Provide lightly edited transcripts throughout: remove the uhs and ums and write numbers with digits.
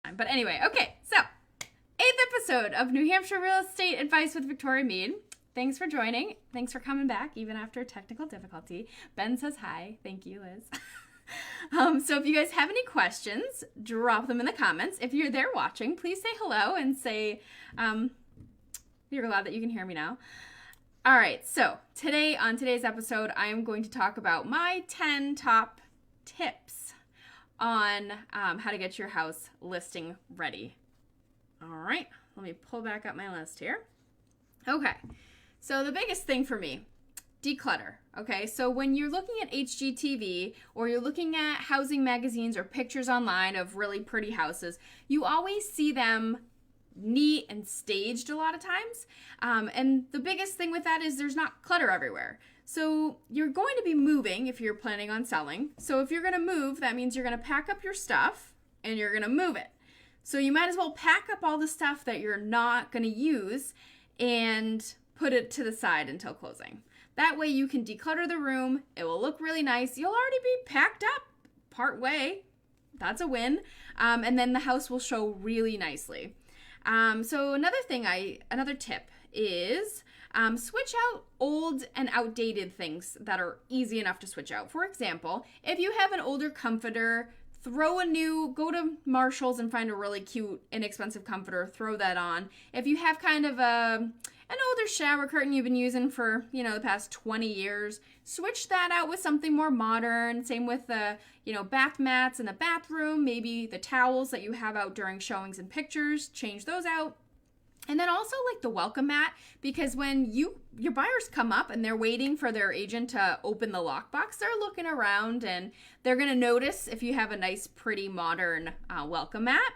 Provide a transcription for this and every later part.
time. But anyway, okay, so 8th episode of New Hampshire Real Estate Advice with Victoria Mead. Thanks for joining. Thanks for coming back, even after technical difficulty. Ben says hi. Thank you, Liz. So if you guys have any questions, drop them in the comments. If you're there watching, please say hello and say you're glad that you can hear me now. All right, so on today's episode, I am going to talk about my 10 top tips on how to get your house listing ready. All right, let me pull back up my list here. Okay, so the biggest thing for me, declutter. Okay, so when you're looking at HGTV or you're looking at housing magazines or pictures online of really pretty houses, you always see them neat and staged a lot of times. And the biggest thing with that is there's not clutter everywhere. So you're going to be moving if you're planning on selling. So if you're going to move, that means you're going to pack up your stuff and you're going to move it. So you might as well pack up all the stuff that you're not going to use and put it to the side until closing. That way you can declutter the room. It will look really nice. You'll already be packed up part way. That's a win. And then the house will show really nicely. So another tip is switch out old and outdated things that are easy enough to switch out. For example, if you have an older comforter, go to Marshall's and find a really cute, inexpensive comforter, throw that on. If you have kind of an older shower curtain you've been using for, the past 20 years, switch that out with something more modern. Same with the, bath mats in the bathroom, maybe the towels that you have out during showings and pictures, change those out. And then also like the welcome mat, because when your buyers come up and they're waiting for their agent to open the lockbox, they're looking around and they're going to notice if you have a nice, pretty, modern welcome mat.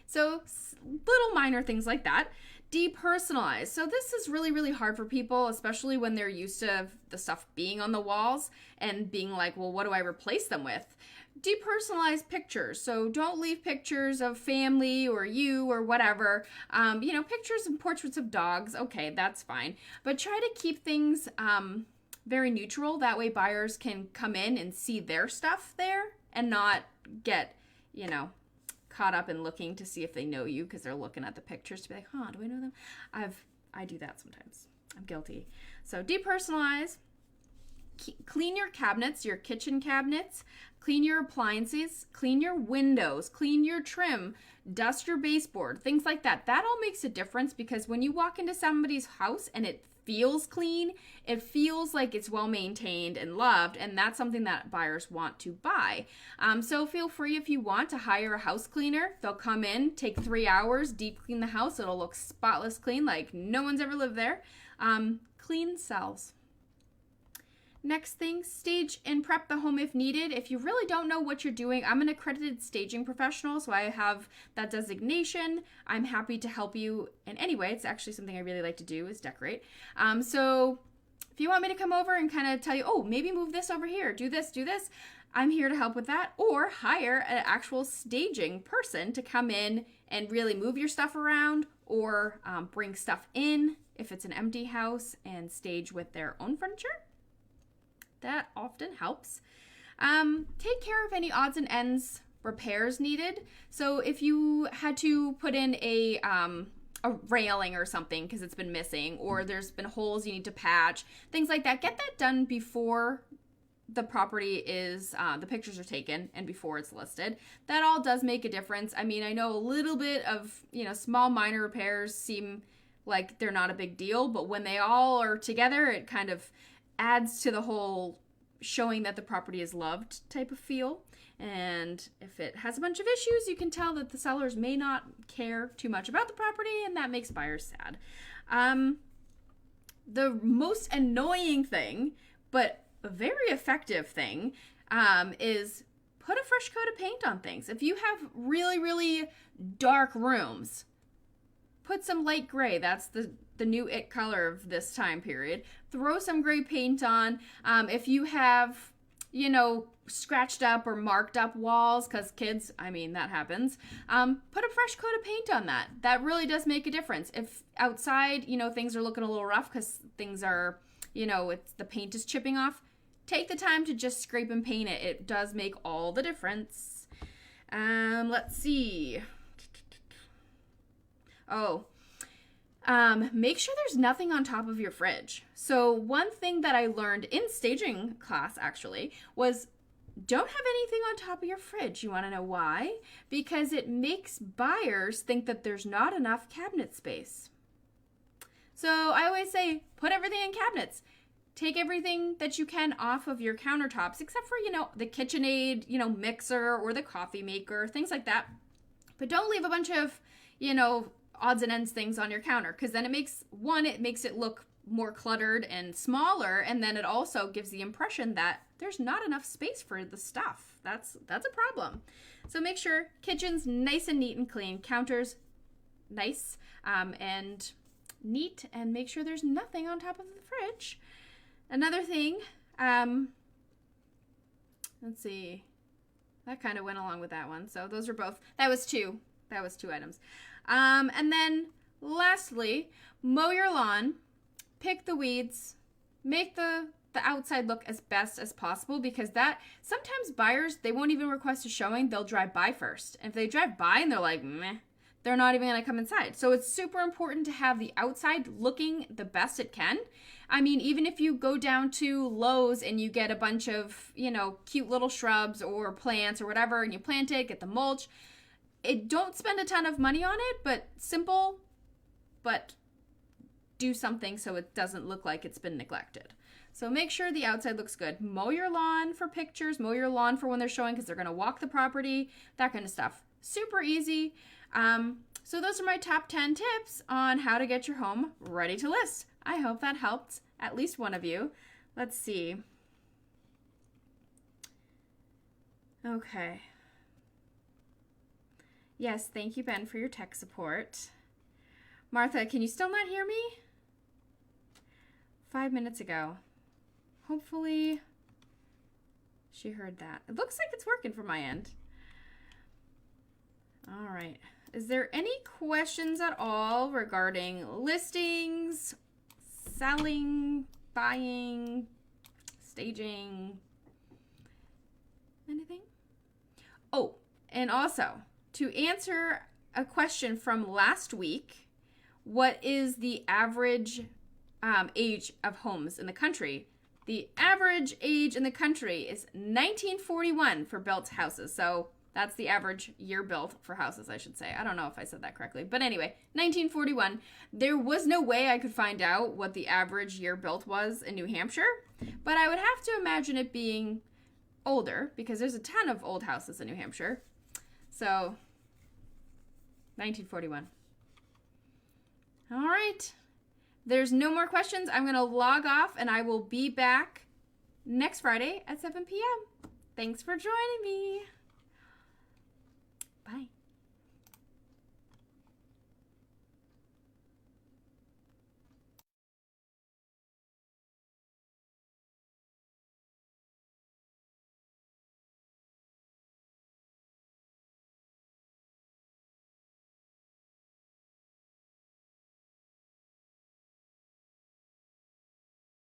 So little minor things like that. Depersonalize. So this is really, really hard for people, especially when they're used to the stuff being on the walls and being like, well, what do I replace them with? Depersonalize pictures. So don't leave pictures of family or you or whatever. Pictures and portraits of dogs. Okay, that's fine. But try to keep things very neutral. That way buyers can come in and see their stuff there and not get, caught up in looking to see if they know you because they're looking at the pictures to be like, do I know them? I do that sometimes. I'm guilty. So depersonalize. Clean your cabinets, your kitchen cabinets, clean your appliances, clean your windows, clean your trim, dust your baseboard, things like that. That all makes a difference because when you walk into somebody's house and it feels clean, it feels like it's well maintained and loved, and that's something that buyers want to buy. So feel free if you want to hire a house cleaner. They'll come in, take 3 hours, deep clean the house. It'll look spotless clean like no one's ever lived there. Clean sells. Next thing, stage and prep the home if needed. If you really don't know what you're doing, I'm an accredited staging professional, so I have that designation. I'm happy to help you in any way. It's actually something I really like to do is decorate. So if you want me to come over and kind of tell you, maybe move this over here, do this, I'm here to help with that. Or hire an actual staging person to come in and really move your stuff around or bring stuff in if it's an empty house and stage with their own furniture. That often helps. Take care of any odds and ends repairs needed. So if you had to put in a railing or something because it's been missing, or there's been holes you need to patch, things like that, get that done before the property is, the pictures are taken and before it's listed. That all does make a difference. I mean, I know a little bit of, small minor repairs seem like they're not a big deal, but when they all are together, it kind of adds to the whole showing that the property is loved type of feel. And if it has a bunch of issues, you can tell that the sellers may not care too much about the property, and that makes buyers sad. The most annoying thing, but a very effective thing, is put a fresh coat of paint on things. If you have really, really dark rooms, put some light gray. That's the new it color of this time period. Throw some gray paint on. If you have, scratched up or marked up walls, because kids, that happens, put a fresh coat of paint on that. That really does make a difference. If outside, things are looking a little rough because things are, the paint is chipping off, take the time to just scrape and paint it. It does make all the difference. Let's see. Make sure there's nothing on top of your fridge. So one thing that I learned in staging class actually was don't have anything on top of your fridge. You want to know why? Because it makes buyers think that there's not enough cabinet space. So I always say, put everything in cabinets. Take everything that you can off of your countertops, except for, the KitchenAid, mixer or the coffee maker, things like that. But don't leave a bunch of, odds and ends things on your counter, because then it makes it look more cluttered and smaller, and then it also gives the impression that there's not enough space for the stuff. That's a problem. So make sure kitchen's nice and neat and clean, counters nice and neat, and make sure there's nothing on top of the fridge. Another thing, let's see, that kind of went along with that one. So those are both, that was two items. And then lastly, mow your lawn, pick the weeds, make the outside look as best as possible, because that sometimes buyers, they won't even request a showing. They'll drive by first. And if they drive by and they're like, meh, they're not even going to come inside. So it's super important to have the outside looking the best it can. I mean, even if you go down to Lowe's and you get a bunch of, cute little shrubs or plants or whatever, and you plant it, get the mulch, don't spend a ton of money on it, but simple, but do something so it doesn't look like it's been neglected. So make sure the outside looks good. Mow your lawn for pictures, mow your lawn for when they're showing, because they're going to walk the property, that kind of stuff. Super easy. So those are my top 10 tips on how to get your home ready to list. I hope that helped at least one of you. Let's see. Okay. Yes, thank you, Ben, for your tech support. Martha, can you still not hear me? 5 minutes ago. Hopefully she heard that. It looks like it's working from my end. All right. Is there any questions at all regarding listings, selling, buying, staging, anything? Oh, and also, to answer a question from last week, what is the average age of homes in the country? The average age in the country is 1941 for built houses. So that's the average year built for houses, I should say. I don't know if I said that correctly. But anyway, 1941. There was no way I could find out what the average year built was in New Hampshire. But I would have to imagine it being older, because there's a ton of old houses in New Hampshire. So, 1941. All right. There's no more questions. I'm going to log off, and I will be back next Friday at 7 p.m. Thanks for joining me. Bye.